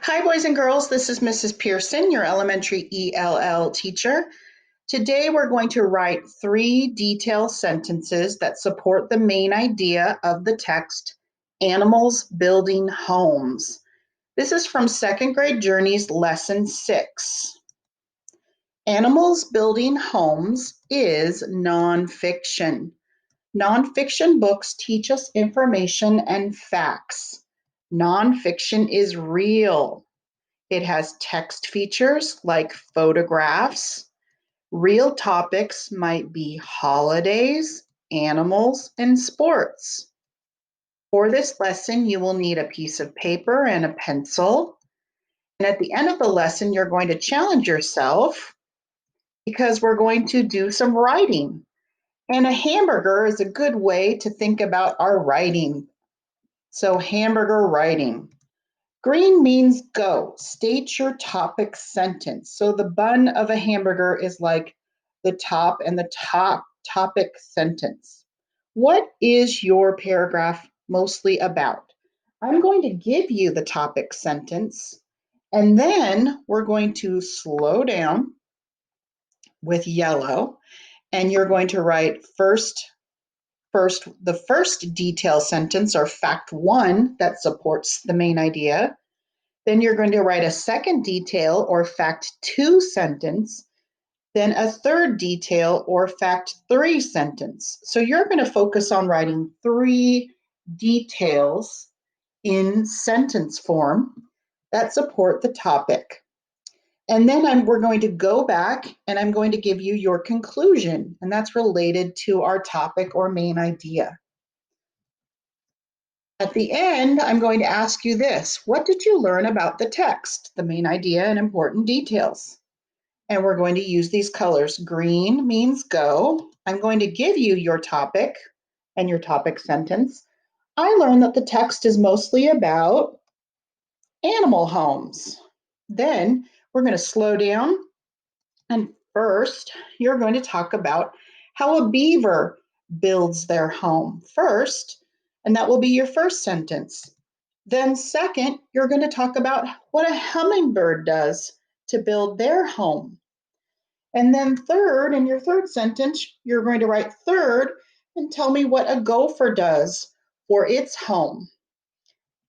Hi, boys and girls. This is Mrs. Pearson, your elementary ELL teacher. Today, we're going to write 3 detailed sentences that support the main idea of the text, Animals Building Homes. This is from Second Grade Journeys Lesson 6. Animals Building Homes is nonfiction. Nonfiction books teach us information and facts. Nonfiction is real. It has text features like photographs. Real topics might be holidays, animals, and sports. For this lesson, you will need a piece of paper and a pencil. And at the end of the lesson, you're going to challenge yourself because we're going to do some writing. And a hamburger is a good way to think about our writing. So, hamburger writing. Green means go. State your topic sentence. So the bun of a hamburger is like the top and the top topic sentence. What is your paragraph mostly about? I'm going to give you the topic sentence, and then we're going to slow down with yellow, and you're going to write the first detail sentence or fact 1 that supports the main idea. Then you're going to write a second detail or fact 2 sentence, then a third detail or fact 3 sentence. So you're going to focus on writing 3 details in sentence form that support the topic. And then we're going to go back and I'm going to give you your conclusion, and that's related to our topic or main idea. At the end, I'm going to ask you this. What did you learn about the text, the main idea, and important details? And we're going to use these colors. Green means go. I'm going to give you your topic and your topic sentence. I learned that the text is mostly about animal homes. Then we're going to slow down. And first, you're going to talk about how a beaver builds their home first, and that will be your first sentence. Then second, you're going to talk about what a hummingbird does to build their home. And then third, in your third sentence, you're going to write third and tell me what a gopher does for its home.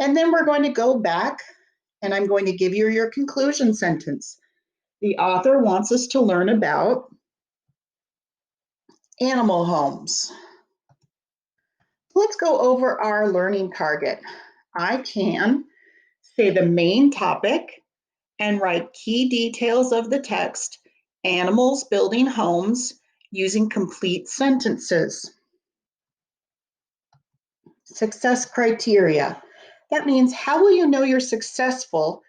And then we're going to go back and I'm going to give you your conclusion sentence. The author wants us to learn about animal homes. Let's go over our learning target. I can say the main topic and write key details of the text, animals building homes, using complete sentences. Success criteria. That means how will you know you're successful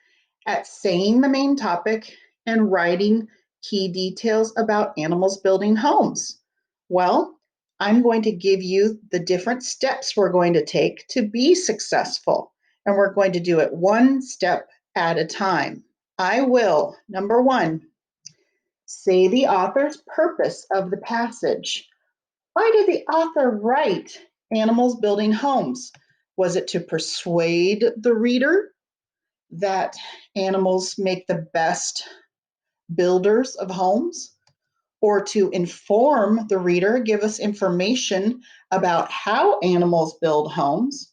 at saying the main topic and writing key details about animals building homes? Well, I'm going to give you the different steps we're going to take to be successful, and we're going to do it one step at a time. I will, number 1, say the author's purpose of the passage. Why did the author write animals building homes? Was it to persuade the reader that animals make the best builders of homes? Or to inform the reader, give us information about how animals build homes?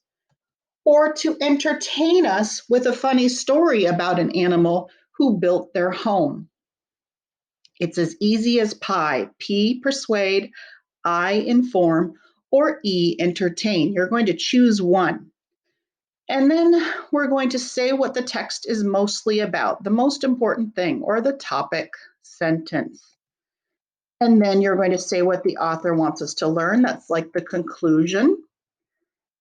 Or to entertain us with a funny story about an animal who built their home? It's as easy as pie. P, persuade, I, inform, or E, entertain. You're going to choose one. And then we're going to say what the text is mostly about, the most important thing, or the topic sentence. And then you're going to say what the author wants us to learn. That's like the conclusion.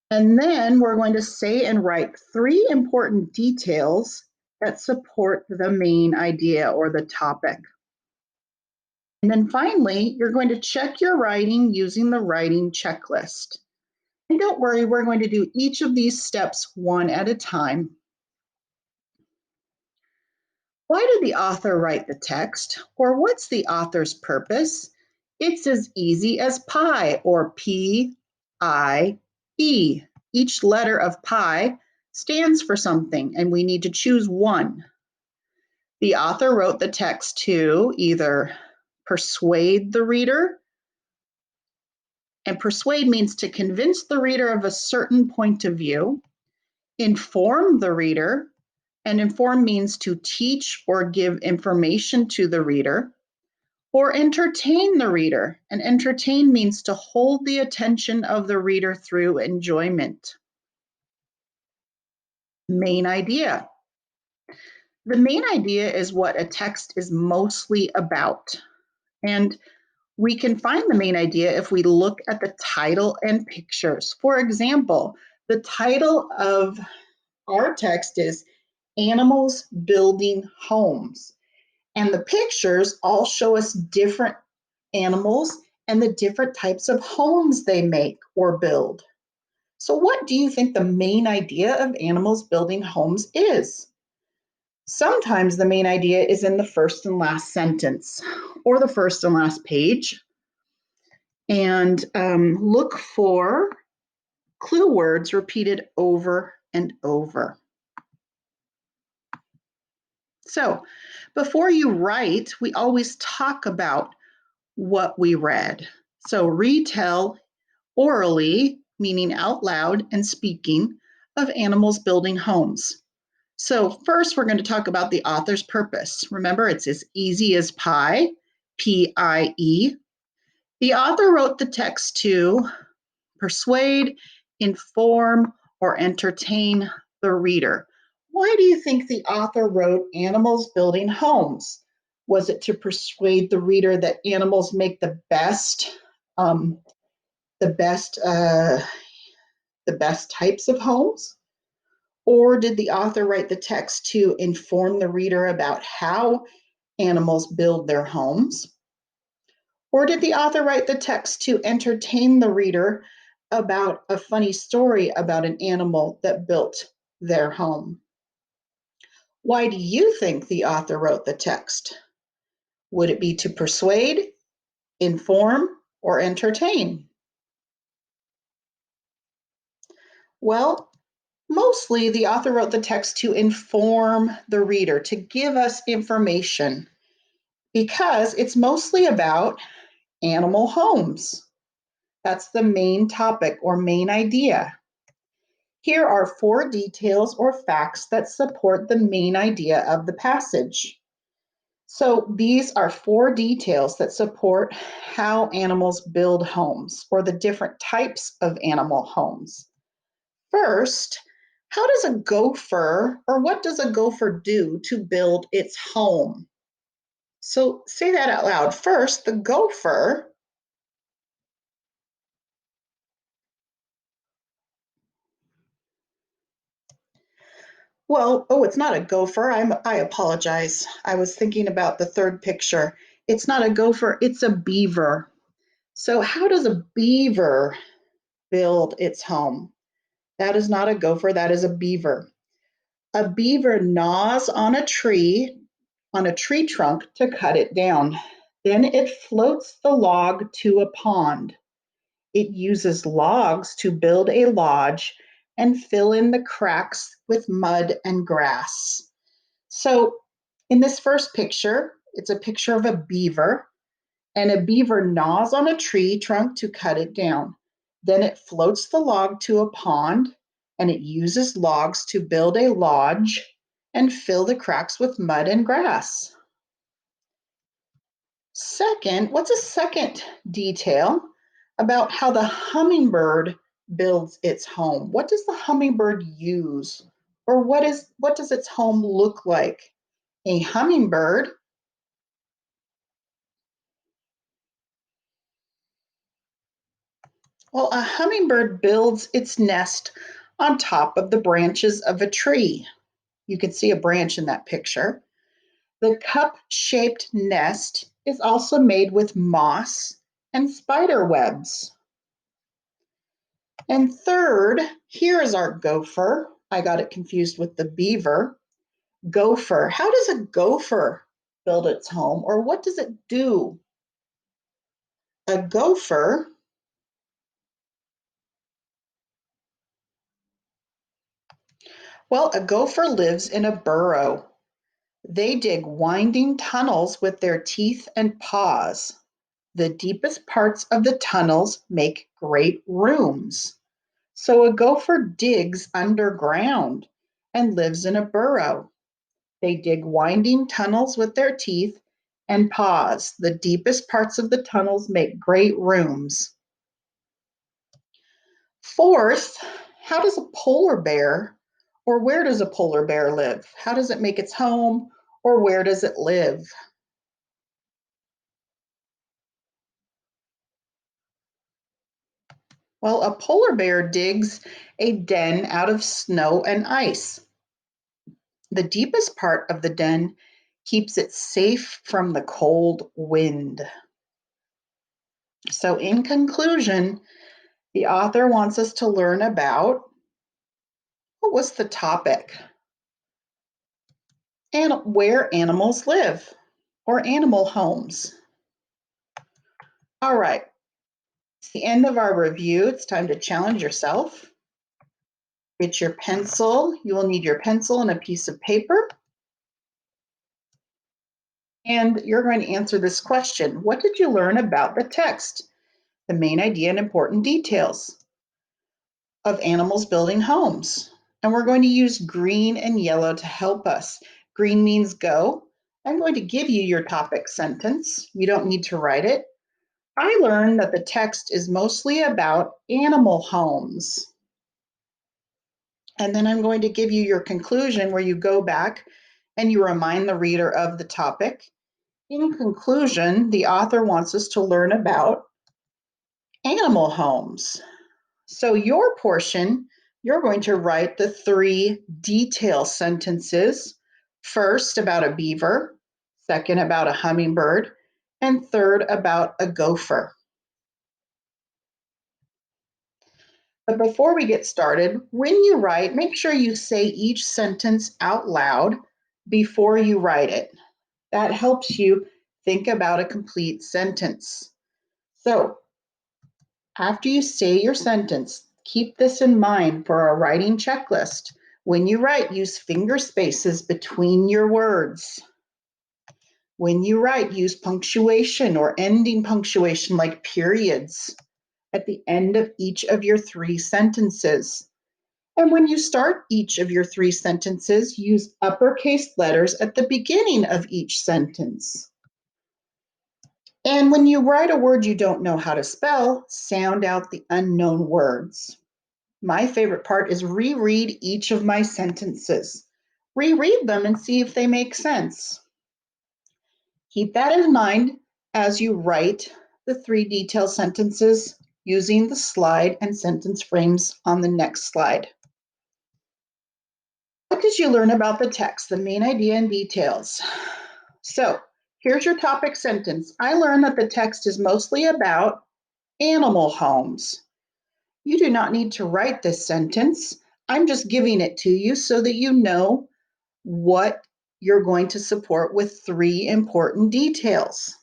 And then we're going to say and write 3 important details that support the main idea or the topic. And then finally, you're going to check your writing using the writing checklist. And don't worry, we're going to do each of these steps one at a time. Why did the author write the text? Or what's the author's purpose? It's as easy as pi, or P-I-E. Each letter of pi stands for something, and we need to choose one. The author wrote the text to either persuade the reader, and persuade means to convince the reader of a certain point of view, inform the reader, and inform means to teach or give information to the reader, or entertain the reader, and entertain means to hold the attention of the reader through enjoyment. Main idea. The main idea is what a text is mostly about. And we can find the main idea if we look at the title and pictures. For example, the title of our text is Animals Building Homes. And the pictures all show us different animals and the different types of homes they make or build. So, what do you think the main idea of Animals Building Homes is? Sometimes the main idea is in the first and last sentence or the first and last page. And look for clue words repeated over and over. So, before you write, we always talk about what we read. So, retell orally, meaning out loud and speaking, of Animals Building Homes. So, first, we're going to talk about the author's purpose. Remember, it's as easy as pie, P-I-E. The author wrote the text to persuade, inform, or entertain the reader. Why do you think the author wrote Animals Building Homes? Was it to persuade the reader that animals make the best types of homes? Or did the author write the text to inform the reader about how animals build their homes? Or did the author write the text to entertain the reader about a funny story about an animal that built their home? Why do you think the author wrote the text? Would it be to persuade, inform, or entertain? Well, mostly the author wrote the text to inform the reader, to give us information, because it's mostly about animal homes. That's the main topic or main idea. Here are 4 details or facts that support the main idea of the passage. So these are 4 details that support how animals build homes or the different types of animal homes. First, how does a gopher or what does a gopher do to build its home? So say that out loud. First, the gopher it's not a gopher. I apologize. I was thinking about the third picture. It's not a gopher, it's a beaver. So how does a beaver build its home? That is not a gopher, that is a beaver. A beaver gnaws on a tree trunk to cut it down. Then it floats the log to a pond. It uses logs to build a lodge and fill in the cracks with mud and grass. So, in this first picture, it's a picture of a beaver, and a beaver gnaws on a tree trunk to cut it down. Then it floats the log to a pond, and it uses logs to build a lodge and fill the cracks with mud and grass. Second, what's a second detail about how the hummingbird builds its home? What does the hummingbird use? Or what does its home look like? A hummingbird a hummingbird builds its nest on top of the branches of a tree. You can see a branch in that picture. The cup-shaped nest is also made with moss and spider webs. And third, here is our gopher. I got it confused with the beaver. Gopher. How does a gopher build its home, or what does it do? A gopher Well, a gopher lives in a burrow. They dig winding tunnels with their teeth and paws. The deepest parts of the tunnels make great rooms. So a gopher digs underground and lives in a burrow. They dig winding tunnels with their teeth and paws. The deepest parts of the tunnels make great rooms. Fourth, how does a polar bear, or where does a polar bear live? How does it make its home, or where does it live? Well, a polar bear digs a den out of snow and ice. The deepest part of the den keeps it safe from the cold wind. So, in conclusion, the author wants us to learn about what was the topic and where animals live or animal homes. All right, it's the end of our review. It's time to challenge yourself. Get your pencil. You will need your pencil and a piece of paper. And you're going to answer this question. What did you learn about the text? The main idea and important details of animals building homes. And we're going to use green and yellow to help us. Green means go. I'm going to give you your topic sentence. You don't need to write it. I learned that the text is mostly about animal homes. And then I'm going to give you your conclusion where you go back and you remind the reader of the topic. In conclusion, the author wants us to learn about animal homes. So your portion, you're going to write the 3 detail sentences. First, about a beaver, second, about a hummingbird, and third, about a gopher. But before we get started, when you write, make sure you say each sentence out loud before you write it. That helps you think about a complete sentence. So after you say your sentence, keep this in mind for our writing checklist. When you write, use finger spaces between your words. When you write, use punctuation or ending punctuation like periods at the end of each of your 3 sentences. And when you start each of your 3 sentences, use uppercase letters at the beginning of each sentence. And when you write a word you don't know how to spell, sound out the unknown words. My favorite part is reread each of my sentences. Reread them and see if they make sense. Keep that in mind as you write the 3 detailed sentences using the slide and sentence frames on the next slide. What did you learn about the text, the main idea and details? So here's your topic sentence. I learned that the text is mostly about animal homes. You do not need to write this sentence. I'm just giving it to you so that you know what you're going to support with 3 important details.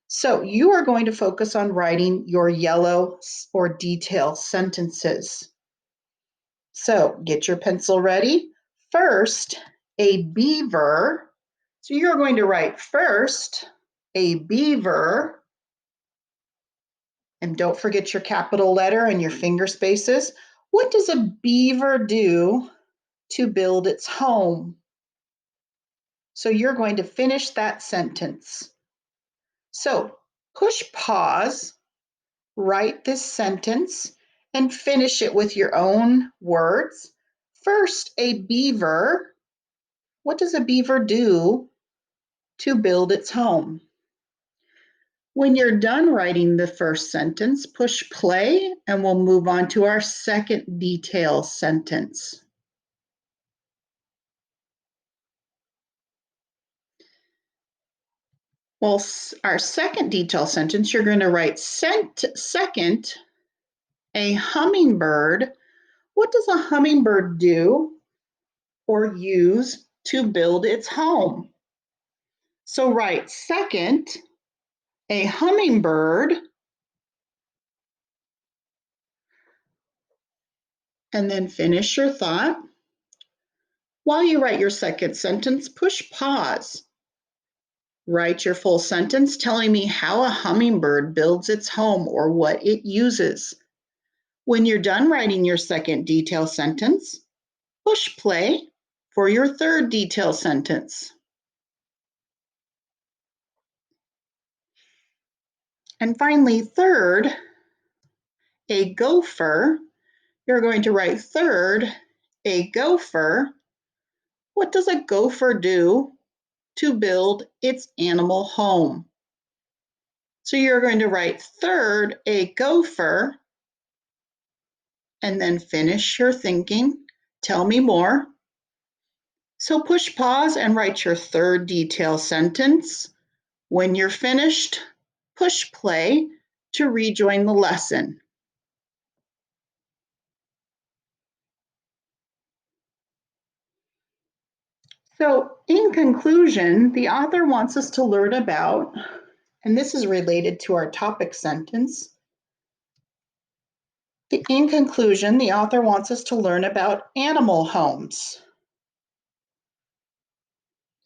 So you are going to focus on writing your yellow or detail sentences. So get your pencil ready. First, a beaver. So you're going to write first, a beaver. And don't forget your capital letter and your finger spaces. What does a beaver do to build its home? So you're going to finish that sentence. So push pause, write this sentence, and finish it with your own words. First, a beaver. What does a beaver do to build its home? When you're done writing the first sentence, push play and we'll move on to our second detail sentence. Well, our second detail sentence, you're going to write second, a hummingbird. What does a hummingbird do or use to build its home? So write second, a hummingbird, and then finish your thought. While you write your second sentence, push pause. Write your full sentence telling me how a hummingbird builds its home or what it uses. When you're done writing your second detail sentence, push play for your third detail sentence. And finally, third, a gopher. You're going to write third, a gopher. What does a gopher do to build its animal home? So you're going to write third, a gopher, and then finish your thinking. Tell me more. So push pause and write your third detail sentence. When you're finished, push play to rejoin the lesson. So in conclusion, the author wants us to learn about, and this is related to our topic sentence. In conclusion, the author wants us to learn about animal homes.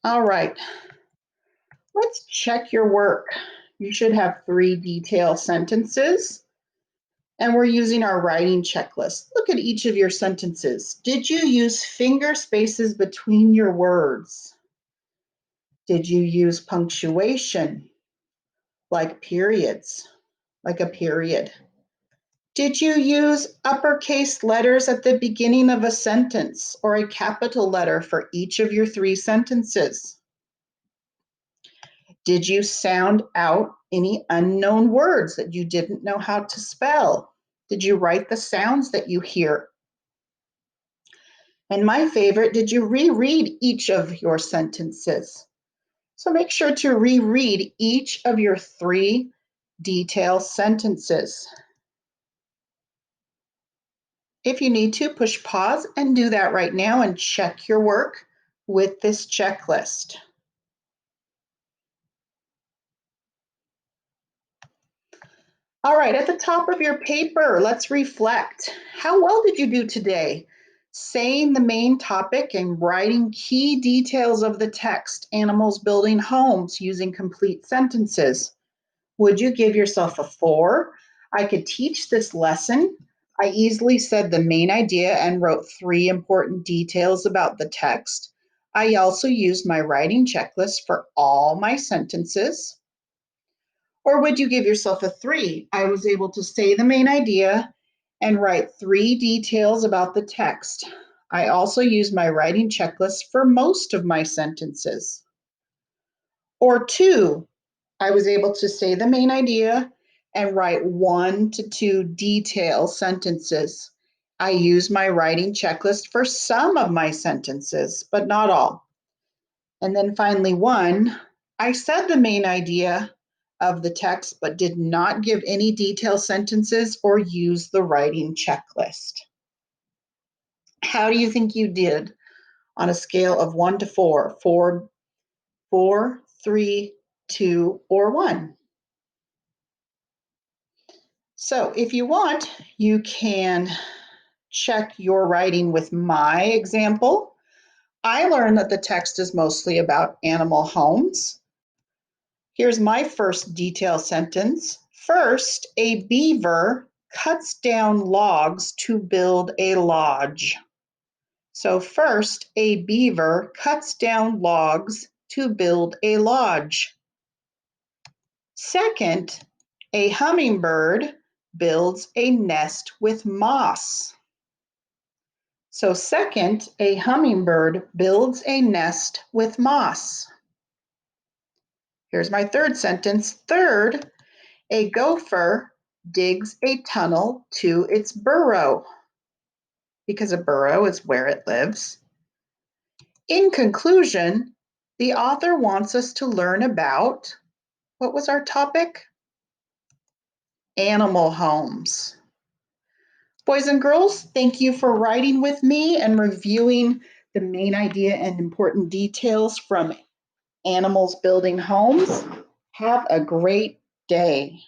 All right, let's check your work. You should have 3 detail sentences, and we're using our writing checklist. Look at each of your sentences. Did you use finger spaces between your words? Did you use punctuation, like periods, like a period? Did you use uppercase letters at the beginning of a sentence or a capital letter for each of your 3 sentences? Did you sound out any unknown words that you didn't know how to spell? Did you write the sounds that you hear? And my favorite, did you reread each of your sentences? So make sure to reread each of your 3 detail sentences. If you need to, push pause and do that right now and check your work with this checklist. All right, at the top of your paper, let's reflect. How well did you do today? Saying the main topic and writing key details of the text, animals building homes using complete sentences. Would you give yourself a 4? I could teach this lesson. I easily said the main idea and wrote 3 important details about the text. I also used my writing checklist for all my sentences. Or would you give yourself a 3? I was able to say the main idea and write 3 details about the text. I also used my writing checklist for most of my sentences. Or 2, I was able to say the main idea and write 1 to 2 detail sentences. I used my writing checklist for some of my sentences, but not all. And then finally 1, I said the main idea of the text, but did not give any detail sentences or use the writing checklist. How do you think you did on a scale of 1 to 4? 4, 3, 2, or 1? So if you want, you can check your writing with my example. I learned that the text is mostly about animal homes. Here's my first detail sentence. First, a beaver cuts down logs to build a lodge. So first, a beaver cuts down logs to build a lodge. Second, a hummingbird builds a nest with moss. So second, a hummingbird builds a nest with moss. Here's my third sentence. Third, a gopher digs a tunnel to its burrow, because a burrow is where it lives. In conclusion, the author wants us to learn about, what was our topic? Animal homes. Boys and girls, thank you for writing with me and reviewing the main idea and important details from Animals Building Homes. Have a great day.